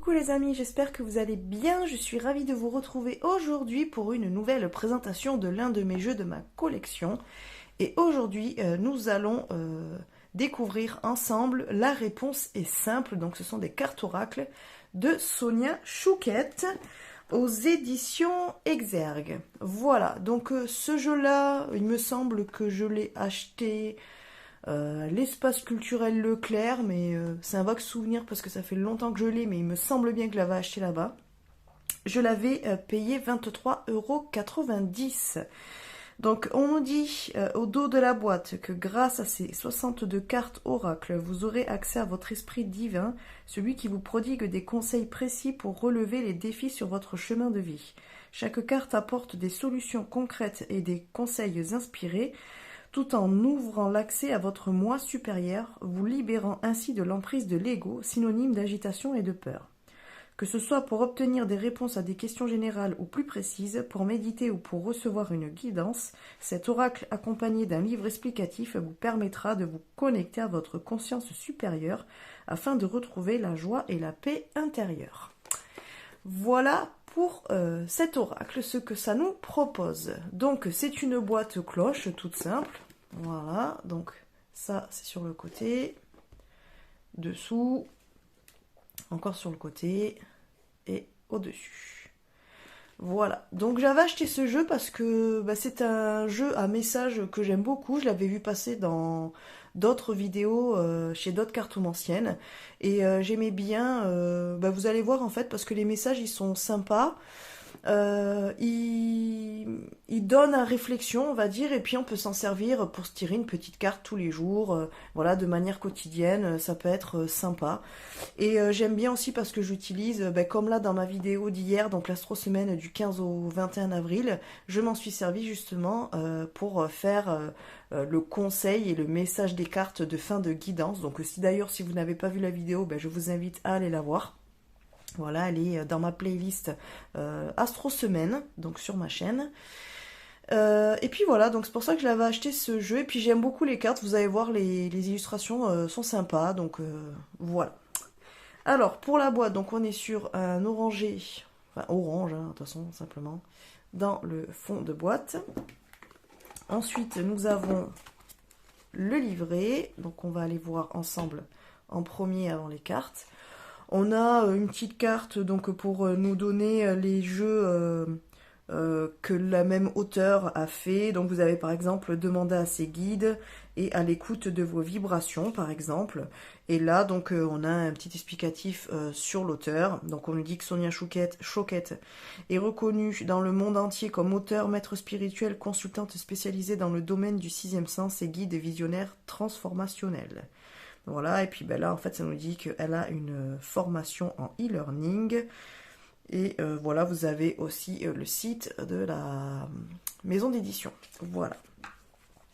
Coucou les amis, j'espère que vous allez bien. Je suis ravie de vous retrouver aujourd'hui pour une nouvelle présentation de l'un de mes jeux de ma collection. Et aujourd'hui, nous allons découvrir ensemble La réponse est simple. Donc ce sont des cartes oracles de Sonia Chouquette aux éditions Exergue. Voilà, donc ce jeu-là, il me semble que je l'ai acheté l'espace culturel Leclerc, mais c'est un vague souvenir parce que ça fait longtemps que je l'ai, mais il me semble bien que je l'avais acheté là-bas. Je l'avais payé 23,90 €. Donc on nous dit au dos de la boîte que grâce à ces 62 cartes oracles, vous aurez accès à votre esprit divin, celui qui vous prodigue des conseils précis pour relever les défis sur votre chemin de vie. Chaque carte apporte des solutions concrètes et des conseils inspirés, tout en ouvrant l'accès à votre moi supérieur, vous libérant ainsi de l'emprise de l'ego, synonyme d'agitation et de peur. Que ce soit pour obtenir des réponses à des questions générales ou plus précises, pour méditer ou pour recevoir une guidance, cet oracle accompagné d'un livre explicatif vous permettra de vous connecter à votre conscience supérieure afin de retrouver la joie et la paix intérieure. Voilà pour cet oracle, ce que ça nous propose. Donc c'est une boîte cloche toute simple. Voilà, donc ça c'est sur le côté, dessous, encore sur le côté et au-dessus. Voilà, donc j'avais acheté ce jeu parce que c'est un jeu à message que j'aime beaucoup. Je l'avais vu passer dans d'autres vidéos chez d'autres cartomanciennes et j'aimais bien, vous allez voir en fait, parce que les messages ils sont sympas. Il donne à réflexion, on va dire, et puis on peut s'en servir pour se tirer une petite carte tous les jours, voilà, de manière quotidienne, ça peut être sympa. Et j'aime bien aussi parce que j'utilise, comme là dans ma vidéo d'hier, donc l'astro-semaine du 15 au 21 avril, je m'en suis servi justement pour faire le conseil et le message des cartes de fin de guidance. Donc si vous n'avez pas vu la vidéo, je vous invite à aller la voir. Voilà, elle est dans ma playlist Astro Semaine, donc sur ma chaîne. Et puis voilà, donc c'est pour ça que je l'avais acheté ce jeu. Et puis j'aime beaucoup les cartes, vous allez voir, les illustrations sont sympas, donc voilà. Alors, pour la boîte, donc on est sur un orangé, enfin orange, de toute façon, simplement, dans le fond de boîte. Ensuite, nous avons le livret, donc on va aller voir ensemble en premier avant les cartes. On a une petite carte donc pour nous donner les jeux que la même auteure a fait. Donc vous avez par exemple demandé à ses guides et à l'écoute de vos vibrations par exemple. Et là donc on a un petit explicatif sur l'auteur. Donc on nous dit que Sonia Chouquette est reconnue dans le monde entier comme auteure, maître spirituel, consultante spécialisée dans le domaine du sixième sens et guide visionnaire transformationnel. Voilà, et puis là en fait ça nous dit qu'elle a une formation en e-learning. Et voilà, vous avez aussi le site de la maison d'édition. Voilà.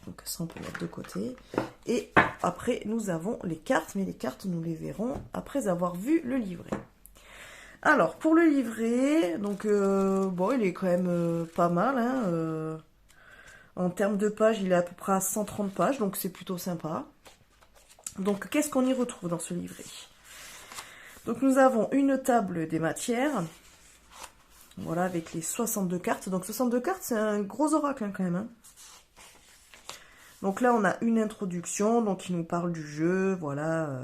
Donc ça on peut mettre de côté. Et après nous avons les cartes, mais les cartes nous les verrons après avoir vu le livret. Alors pour le livret, donc il est quand même pas mal. Hein, en termes de pages, il est à peu près à 130 pages, donc c'est plutôt sympa. Donc, qu'est-ce qu'on y retrouve dans ce livret? Donc, nous avons une table des matières. Voilà, avec les 62 cartes. Donc, 62 cartes, c'est un gros oracle quand même. Hein. Donc là, on a une introduction, donc qui nous parle du jeu, voilà,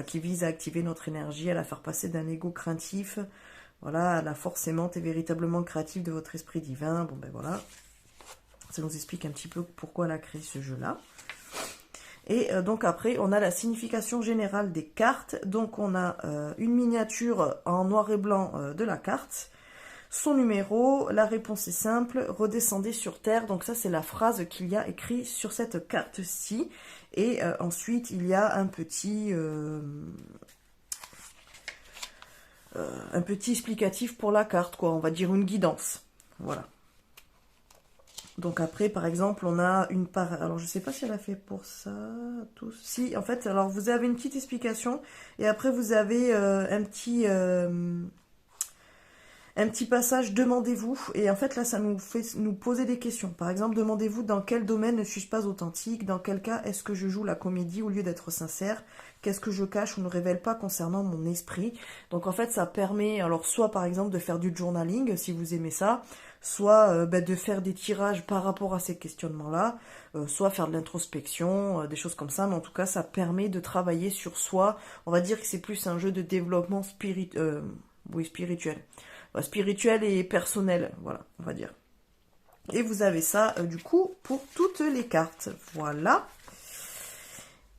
qui vise à activer notre énergie, à la faire passer d'un ego craintif, voilà, à la force aimante et véritablement créative de votre esprit divin. Bon, voilà. Ça nous explique un petit peu pourquoi elle a créé ce jeu-là. Et donc après, on a la signification générale des cartes. Donc on a une miniature en noir et blanc de la carte. Son numéro, la réponse est simple, redescendez sur Terre. Donc ça, c'est la phrase qu'il y a écrit sur cette carte-ci. Et ensuite, il y a un petit explicatif pour la carte, quoi. On va dire une guidance. Voilà. Donc après, par exemple, on a une part... Alors, je sais pas si elle a fait pour ça, tous. Si, en fait, alors vous avez une petite explication. Et après, vous avez un petit un petit passage, demandez-vous, et en fait là ça nous fait nous poser des questions. Par exemple, demandez-vous dans quel domaine ne suis-je pas authentique, dans quel cas est-ce que je joue la comédie au lieu d'être sincère, qu'est-ce que je cache ou ne révèle pas concernant mon esprit. Donc en fait ça permet, alors soit par exemple de faire du journaling si vous aimez ça, soit de faire des tirages par rapport à ces questionnements-là, soit faire de l'introspection, des choses comme ça, mais en tout cas ça permet de travailler sur soi. On va dire que c'est plus un jeu de développement spirituel. Spirituel et personnel, voilà, on va dire. Et vous avez ça, du coup, pour toutes les cartes. Voilà.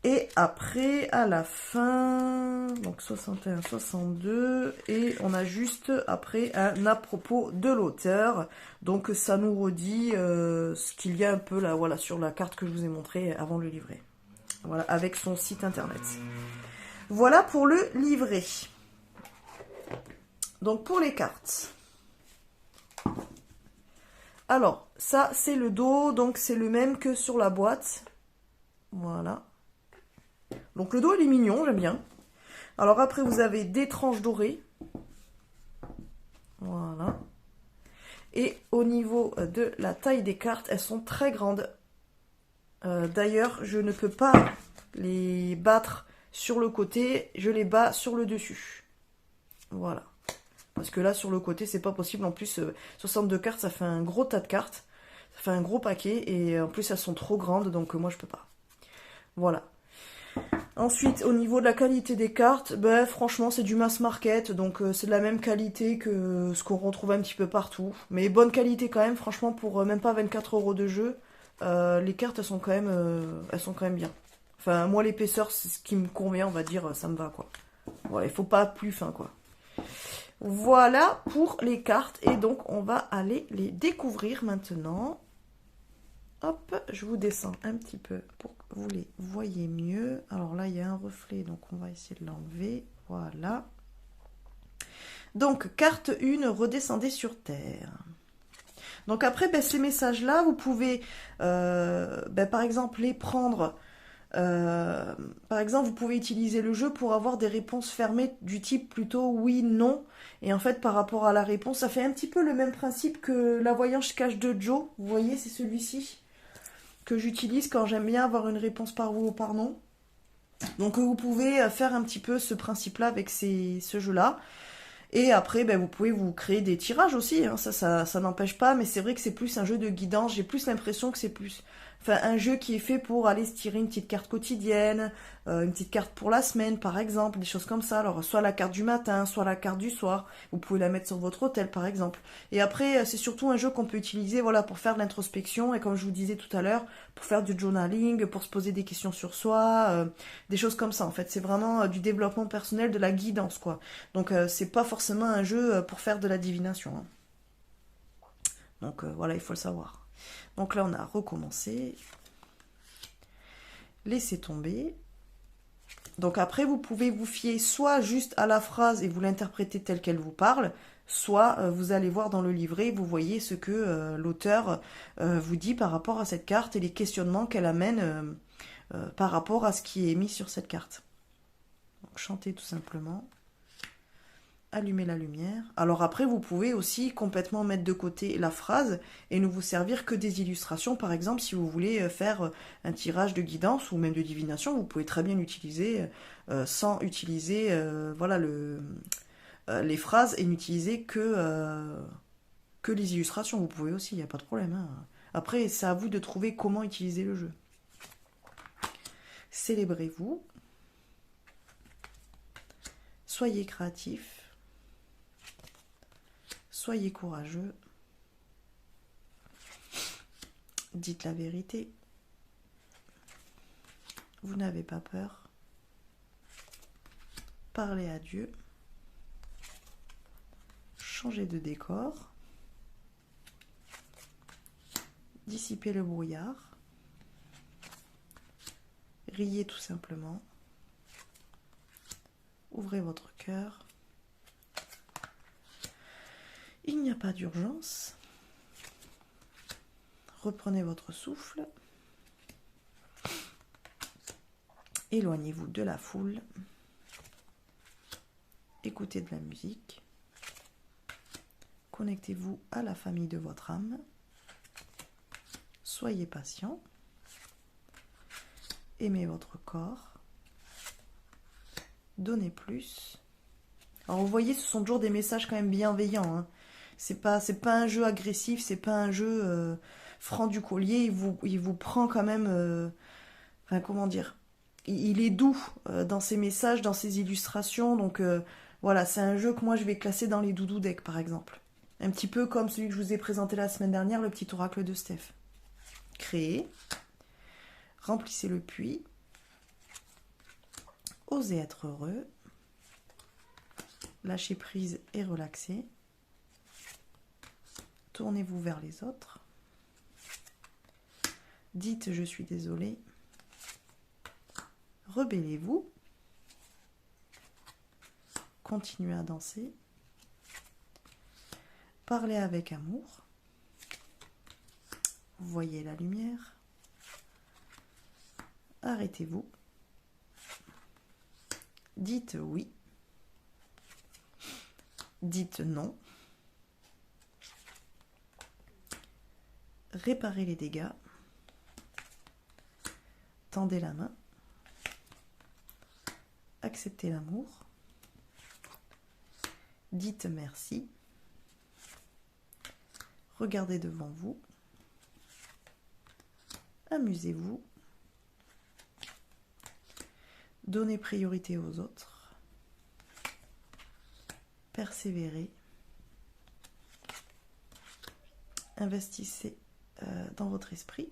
Et après, à la fin, donc 61, 62, et on a juste après un à propos de l'auteur. Donc ça nous redit ce qu'il y a un peu là, voilà, sur la carte que je vous ai montrée avant le livret. Voilà, avec son site internet. Voilà pour le livret. Donc pour les cartes. Alors, ça c'est le dos, donc c'est le même que sur la boîte. Voilà. Donc le dos il est mignon, j'aime bien. Alors après vous avez des tranches dorées. Voilà. Et au niveau de la taille des cartes, elles sont très grandes. D'ailleurs, je ne peux pas les battre sur le côté, je les bats sur le dessus. Voilà. Parce que là, sur le côté, c'est pas possible. En plus, 62 cartes, ça fait un gros tas de cartes. Ça fait un gros paquet. Et en plus, elles sont trop grandes, donc moi, je peux pas. Voilà. Ensuite, au niveau de la qualité des cartes, ben, franchement, c'est du mass market. Donc, c'est de la même qualité que ce qu'on retrouve un petit peu partout. Mais bonne qualité quand même, franchement, pour même pas 24 € de jeu. Les cartes, elles sont quand même bien. Enfin, moi, l'épaisseur, c'est ce qui me convient, on va dire, ça me va, quoi. Voilà, il faut pas plus fin, quoi. Voilà pour les cartes. Et donc, on va aller les découvrir maintenant. Hop, je vous descends un petit peu pour que vous les voyez mieux. Alors là, il y a un reflet, donc on va essayer de l'enlever. Voilà. Donc, carte 1, redescendez sur Terre. Donc après, ces messages-là, vous pouvez, par exemple, les prendre... par exemple, vous pouvez utiliser le jeu pour avoir des réponses fermées du type plutôt oui, non. Et en fait, par rapport à la réponse, ça fait un petit peu le même principe que la voyance cache de Joe. Vous voyez, c'est celui-ci que j'utilise quand j'aime bien avoir une réponse par oui ou par non. Donc vous pouvez faire un petit peu ce principe-là avec ce jeu-là. Et après, vous pouvez vous créer des tirages aussi, hein. Ça n'empêche pas, mais c'est vrai que c'est plus un jeu de guidance. J'ai plus l'impression que c'est plus un jeu qui est fait pour aller se tirer une petite carte quotidienne, une petite carte pour la semaine, par exemple, des choses comme ça. Alors, soit la carte du matin, soit la carte du soir. Vous pouvez la mettre sur votre hôtel, par exemple. Et après, c'est surtout un jeu qu'on peut utiliser, voilà, pour faire de l'introspection. Et comme je vous disais tout à l'heure, pour faire du journaling, pour se poser des questions sur soi, des choses comme ça. En fait, c'est vraiment du développement personnel, de la guidance, quoi. Donc, c'est pas forcément un jeu pour faire de la divination, hein. Donc, voilà, il faut le savoir. Donc là, on a recommencé. Laissez tomber. Donc après, vous pouvez vous fier soit juste à la phrase et vous l'interprétez telle qu'elle vous parle, soit vous allez voir dans le livret, vous voyez ce que l'auteur vous dit par rapport à cette carte et les questionnements qu'elle amène par rapport à ce qui est mis sur cette carte. Donc chantez tout simplement. Allumer la lumière. Alors après, vous pouvez aussi complètement mettre de côté la phrase et ne vous servir que des illustrations. Par exemple, si vous voulez faire un tirage de guidance ou même de divination, vous pouvez très bien l'utiliser sans utiliser voilà, les phrases et n'utiliser que les illustrations. Vous pouvez aussi, il n'y a pas de problème, hein. Après, c'est à vous de trouver comment utiliser le jeu. Célébrez-vous. Soyez créatif. Soyez courageux. Dites la vérité. Vous n'avez pas peur. Parlez à Dieu. Changez de décor. Dissipez le brouillard. Riez tout simplement. Ouvrez votre cœur. Il n'y a pas d'urgence. Reprenez votre souffle. Éloignez-vous de la foule. Écoutez de la musique. Connectez-vous à la famille de votre âme. Soyez patient. Aimez votre corps. Donnez plus. Alors vous voyez, ce sont toujours des messages quand même bienveillants. Hein. C'est pas un jeu agressif, c'est pas un jeu franc du collier. Il vous prend quand même... enfin, comment dire, il est doux dans ses messages, dans ses illustrations. Donc voilà, c'est un jeu que moi je vais classer dans les doudou decks par exemple. Un petit peu comme celui que je vous ai présenté la semaine dernière, le petit oracle de Steph. Créez. Remplissez le puits. Osez être heureux. Lâchez prise et relaxez. Tournez-vous vers les autres. Dites je suis désolé. Rebellez-vous. Continuez à danser. Parlez avec amour. Voyez la lumière. Arrêtez-vous. Dites oui. Dites non. Réparez les dégâts. Tendez la main. Acceptez l'amour. Dites merci. Regardez devant vous. Amusez-vous. Donnez priorité aux autres. Persévérez. Investissez dans votre esprit.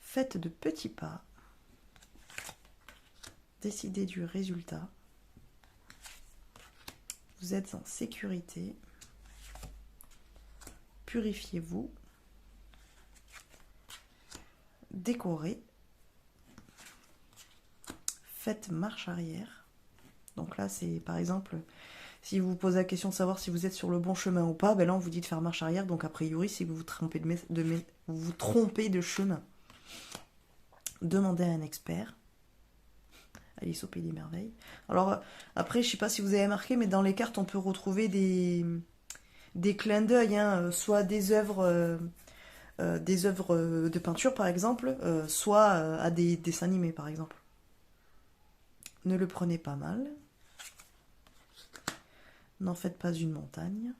Faites de petits pas. Décidez du résultat. Vous êtes en sécurité. Purifiez-vous. Décorez. Faites marche arrière. Donc là, c'est par exemple, si vous vous posez la question de savoir si vous êtes sur le bon chemin ou pas, ben là on vous dit de faire marche arrière. Donc a priori, si vous vous trompez vous trompez de chemin, demandez à un expert. Alice au Pays des Merveilles. Alors après, je sais pas si vous avez marqué, mais dans les cartes, on peut retrouver des clins d'œil, hein, soit des œuvres de peinture par exemple, soit à des dessins animés par exemple. Ne le prenez pas mal. N'en faites pas une montagne.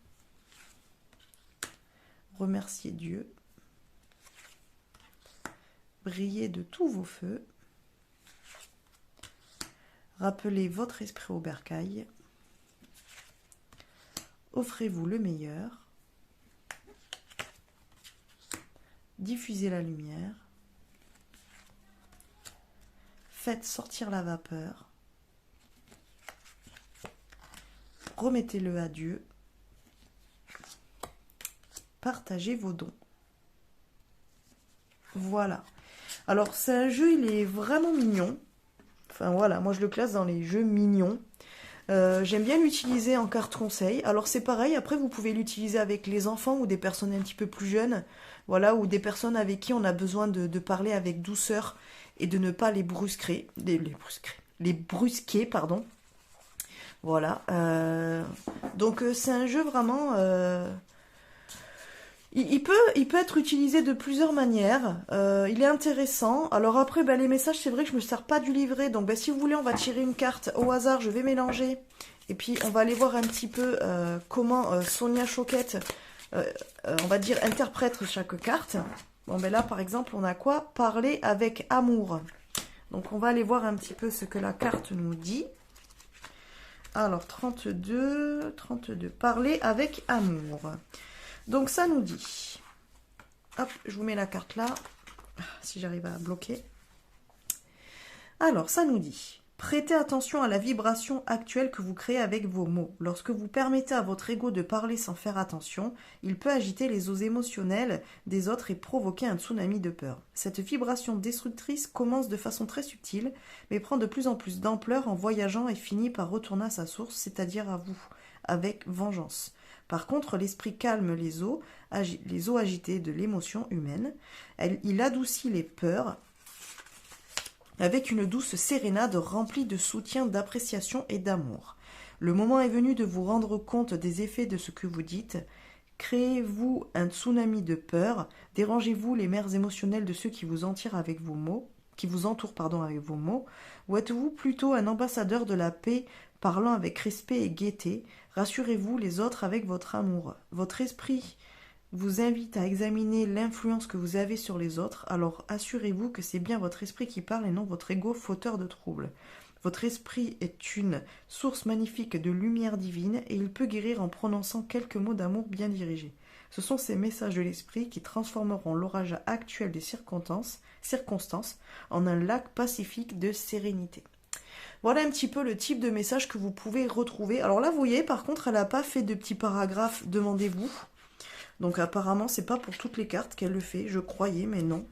Remerciez Dieu. Brillez de tous vos feux. Rappelez votre esprit au bercail. Offrez-vous le meilleur. Diffusez la lumière. Faites sortir la vapeur. Remettez-le à Dieu. Partagez vos dons. Voilà. Alors, c'est un jeu, il est vraiment mignon. Enfin, voilà, moi je le classe dans les jeux mignons. J'aime bien l'utiliser en carte conseil. Alors, c'est pareil, après, vous pouvez l'utiliser avec les enfants ou des personnes un petit peu plus jeunes. Voilà, ou des personnes avec qui on a besoin de parler avec douceur et de ne pas les brusquer. Les brusquer, pardon. Voilà. Donc c'est un jeu vraiment... Il peut être utilisé de plusieurs manières. Il est intéressant. Alors après, les messages, c'est vrai que je ne me sers pas du livret. Donc si vous voulez, on va tirer une carte au hasard. Je vais mélanger. Et puis on va aller voir un petit peu comment Sonia Choquette, on va dire, interprète chaque carte. Bon, là, par exemple, on a quoi? Parler avec amour. Donc on va aller voir un petit peu ce que la carte nous dit. Alors, 32, parler avec amour. Donc, ça nous dit... Hop, je vous mets la carte là, si j'arrive à bloquer. Alors, ça nous dit... Prêtez attention à la vibration actuelle que vous créez avec vos mots. Lorsque vous permettez à votre ego de parler sans faire attention, il peut agiter les eaux émotionnelles des autres et provoquer un tsunami de peur. Cette vibration destructrice commence de façon très subtile, mais prend de plus en plus d'ampleur en voyageant et finit par retourner à sa source, c'est-à-dire à vous, avec vengeance. Par contre, l'esprit calme les eaux agitées de l'émotion humaine. Il adoucit les peurs, avec une douce sérénade remplie de soutien, d'appréciation et d'amour. Le moment est venu de vous rendre compte des effets de ce que vous dites. Créez-vous un tsunami de peur, dérangez-vous les mers émotionnelles de ceux qui vous entourent avec vos mots, avec vos mots, ou êtes-vous plutôt un ambassadeur de la paix, parlant avec respect et gaieté, rassurez-vous les autres avec votre amour. Votre esprit vous invite à examiner l'influence que vous avez sur les autres, alors assurez-vous que c'est bien votre esprit qui parle et non votre ego fauteur de troubles. Votre esprit est une source magnifique de lumière divine et il peut guérir en prononçant quelques mots d'amour bien dirigés. Ce sont ces messages de l'esprit qui transformeront l'orage actuel des circonstances en un lac pacifique de sérénité. Voilà un petit peu le type de message que vous pouvez retrouver. Alors là, vous voyez, par contre, elle n'a pas fait de petits paragraphes, demandez-vous. Donc apparemment, c'est pas pour toutes les cartes qu'elle le fait, je croyais, mais non.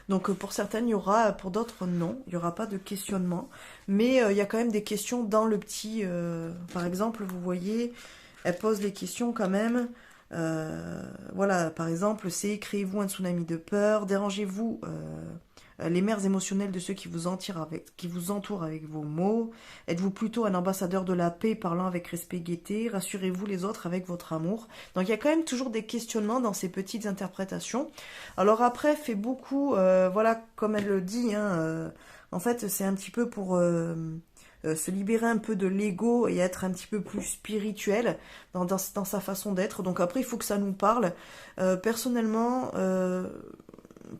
Donc pour certaines, il y aura, pour d'autres, non. Il n'y aura pas de questionnement. Mais il y a quand même des questions dans le petit... par exemple, vous voyez, elle pose les questions quand même. Voilà, par exemple, c'est créez-vous un tsunami de peur, dérangez-vous les mers émotionnelles de ceux qui vous entourent avec vos mots, êtes-vous plutôt un ambassadeur de la paix parlant avec respect et gaieté, rassurez-vous les autres avec votre amour. Donc il y a quand même toujours des questionnements dans ces petites interprétations. Alors après, fait beaucoup, voilà, comme elle le dit, hein, en fait c'est un petit peu pour... se libérer un peu de l'ego et être un petit peu plus spirituel dans sa façon d'être. Donc après, il faut que ça nous parle. Personnellement,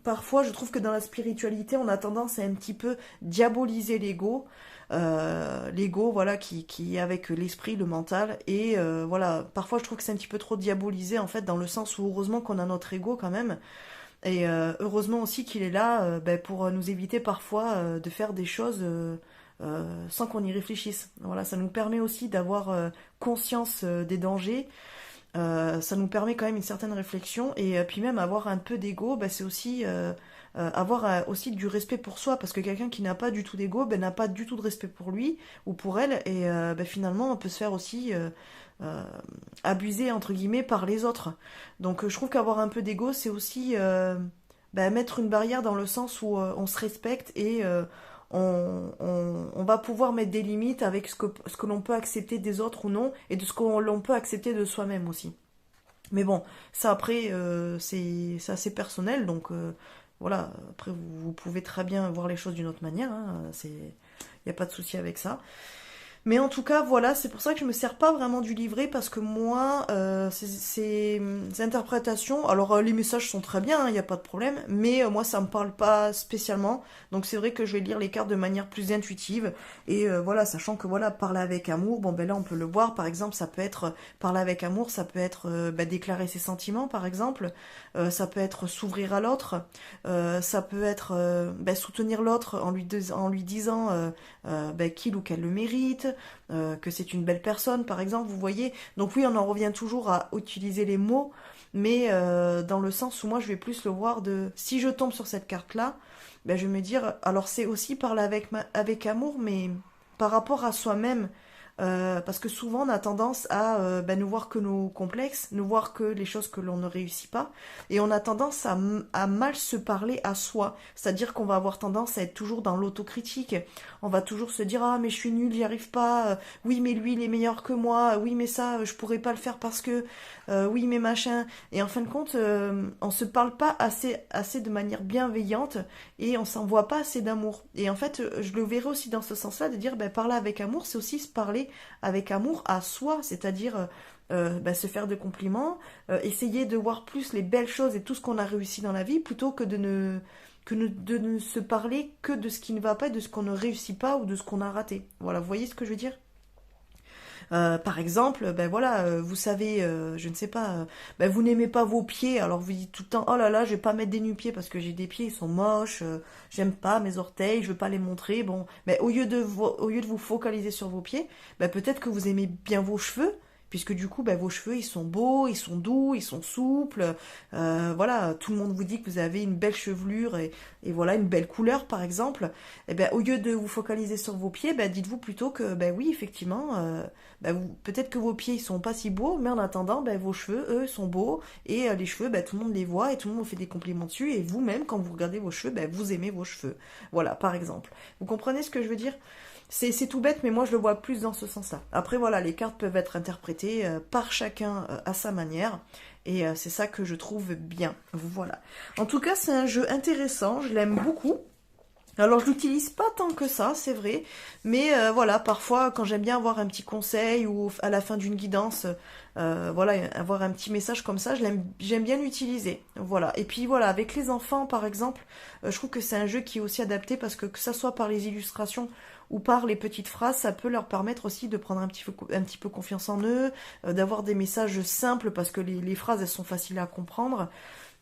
parfois, je trouve que dans la spiritualité, on a tendance à un petit peu diaboliser l'ego. L'ego, voilà, qui est avec l'esprit, le mental. Et voilà, parfois, je trouve que c'est un petit peu trop diabolisé, en fait, dans le sens où heureusement qu'on a notre ego quand même. Et heureusement aussi qu'il est là pour nous éviter parfois de faire des choses... sans qu'on y réfléchisse. Voilà, ça nous permet aussi d'avoir conscience des dangers. Ça nous permet quand même une certaine réflexion et puis même avoir un peu d'ego, c'est aussi avoir aussi du respect pour soi parce que quelqu'un qui n'a pas du tout d'ego n'a pas du tout de respect pour lui ou pour elle et finalement on peut se faire aussi abuser entre guillemets par les autres. Donc je trouve qu'avoir un peu d'ego c'est aussi mettre une barrière dans le sens où on se respecte et on va pouvoir mettre des limites avec ce que l'on peut accepter des autres ou non, et de ce que l'on peut accepter de soi-même aussi. Mais bon, ça après, c'est assez personnel, donc voilà, après vous pouvez très bien voir les choses d'une autre manière, hein, il n'y a pas de souci avec ça. Mais en tout cas, voilà, c'est pour ça que je me sers pas vraiment du livret parce que moi, ces interprétations, alors les messages sont très bien, il n'y a pas de problème, mais moi ça me parle pas spécialement. Donc c'est vrai que je vais lire les cartes de manière plus intuitive et voilà, sachant que voilà, parler avec amour, bon ben là on peut le voir, par exemple, ça peut être parler avec amour, ça peut être déclarer ses sentiments, par exemple, ça peut être s'ouvrir à l'autre, ça peut être soutenir l'autre en lui disant qu'il ou qu'elle le mérite. Que c'est une belle personne, par exemple, vous voyez. Donc oui, on en revient toujours à utiliser les mots, mais dans le sens où moi, je vais plus le voir de... Si je tombe sur cette carte-là, je vais me dire... Alors c'est aussi parler avec amour, mais par rapport à soi-même. Parce que souvent on a tendance à ne voir que nos complexes, ne voir que les choses que l'on ne réussit pas, et on a tendance à mal se parler à soi, c'est-à-dire qu'on va avoir tendance à être toujours dans l'autocritique, on va toujours se dire ah mais je suis nulle, j'y arrive pas, oui mais lui il est meilleur que moi, oui mais ça je pourrais pas le faire parce que, oui mais machin, et en fin de compte on se parle pas assez de manière bienveillante et on s'envoie pas assez d'amour, et en fait je le verrai aussi dans ce sens-là de dire parler avec amour c'est aussi se parler avec amour à soi, c'est-à-dire se faire de compliments, essayer de voir plus les belles choses et tout ce qu'on a réussi dans la vie, plutôt que de ne se parler que de ce qui ne va pas, et de ce qu'on ne réussit pas ou de ce qu'on a raté. Voilà, vous voyez ce que je veux dire ? Par exemple, vous savez, je ne sais pas, vous n'aimez pas vos pieds, alors vous dites tout le temps, oh là là, je vais pas mettre des nu-pieds parce que j'ai des pieds, ils sont moches, j'aime pas mes orteils, je veux pas les montrer, bon, mais au lieu de vous focaliser sur vos pieds, peut-être que vous aimez bien vos cheveux, puisque du coup, vos cheveux, ils sont beaux, ils sont doux, ils sont souples, voilà, tout le monde vous dit que vous avez une belle chevelure et voilà, une belle couleur, par exemple, au lieu de vous focaliser sur vos pieds, dites-vous plutôt que, oui, effectivement, peut-être que vos pieds, ils sont pas si beaux, mais en attendant, vos cheveux, eux, sont beaux, et les cheveux, tout le monde les voit, et tout le monde vous fait des compliments dessus, et vous-même, quand vous regardez vos cheveux, vous aimez vos cheveux. Voilà, par exemple. Vous comprenez ce que je veux dire ? C'est tout bête, mais moi je le vois plus dans ce sens-là. Après voilà, les cartes peuvent être interprétées par chacun à sa manière. Et c'est ça que je trouve bien. Voilà. En tout cas, c'est un jeu intéressant, je l'aime beaucoup. Alors je l'utilise pas tant que ça, c'est vrai, mais voilà, parfois quand j'aime bien avoir un petit conseil ou à la fin d'une guidance, voilà, avoir un petit message comme ça, j'aime bien l'utiliser. Voilà. Et puis voilà, avec les enfants par exemple, je trouve que c'est un jeu qui est aussi adapté parce que ça soit par les illustrations ou par les petites phrases, ça peut leur permettre aussi de prendre un petit peu confiance en eux, d'avoir des messages simples parce que les phrases elles sont faciles à comprendre.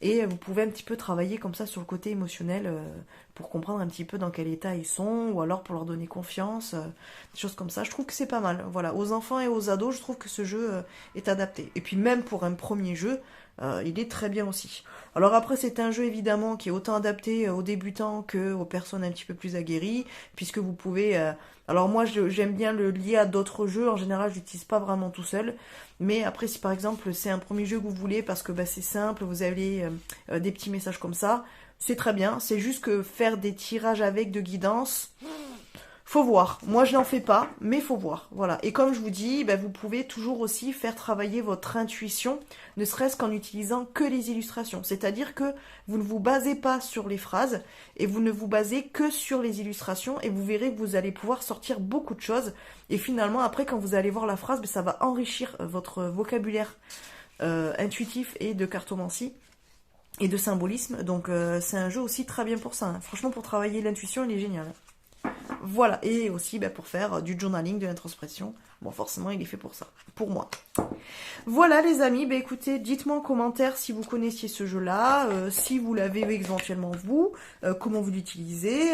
Et vous pouvez un petit peu travailler comme ça sur le côté émotionnel pour comprendre un petit peu dans quel état ils sont, ou alors pour leur donner confiance, des choses comme ça. Je trouve que c'est pas mal. Voilà, aux enfants et aux ados, je trouve que ce jeu est adapté. Et puis même pour un premier jeu, il est très bien aussi. Alors après, c'est un jeu évidemment qui est autant adapté aux débutants que aux personnes un petit peu plus aguerries, puisque vous pouvez... alors moi, j'aime bien le lier à d'autres jeux. En général, je l'utilise pas vraiment tout seul. Mais après, si par exemple, c'est un premier jeu que vous voulez, parce que bah, c'est simple, vous avez des petits messages comme ça, c'est très bien. C'est juste que faire des tirages avec de guidance... Faut voir. Moi, je n'en fais pas, mais faut voir. Voilà. Et comme je vous dis, ben, vous pouvez toujours aussi faire travailler votre intuition, ne serait-ce qu'en utilisant que les illustrations. C'est-à-dire que vous ne vous basez pas sur les phrases et vous ne vous basez que sur les illustrations et vous verrez que vous allez pouvoir sortir beaucoup de choses. Et finalement, après, quand vous allez voir la phrase, ben, ça va enrichir votre vocabulaire intuitif et de cartomancie et de symbolisme. Donc, c'est un jeu aussi très bien pour ça. Hein. Franchement, pour travailler l'intuition, il est génial. Voilà, et aussi bah, pour faire du journaling, de l'introspection. Bon, forcément, il est fait pour ça, pour moi. Voilà les amis, bah écoutez, dites-moi en commentaire si vous connaissiez ce jeu-là, si vous l'avez éventuellement vous, comment vous l'utilisez,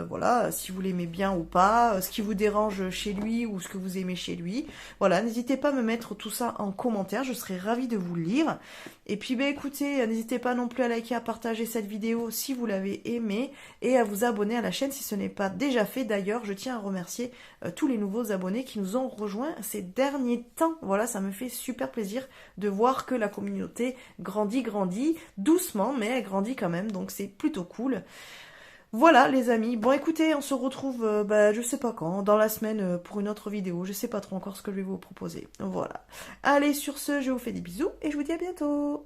voilà, si vous l'aimez bien ou pas, ce qui vous dérange chez lui ou ce que vous aimez chez lui. Voilà, n'hésitez pas à me mettre tout ça en commentaire, je serai ravie de vous le lire. Et puis bah écoutez, n'hésitez pas non plus à liker, à partager cette vidéo si vous l'avez aimée et à vous abonner à la chaîne si ce n'est pas déjà fait. D'ailleurs, je tiens à remercier tous les nouveaux abonnés qui nous ont rejoints ces derniers temps. Voilà, ça me fait super plaisir de voir que la communauté grandit, doucement, mais elle grandit quand même, donc c'est plutôt cool. Voilà les amis, bon écoutez, on se retrouve, je sais pas quand, dans la semaine pour une autre vidéo, je sais pas trop encore ce que je vais vous proposer. Voilà. Allez, sur ce, je vous fais des bisous et je vous dis à bientôt.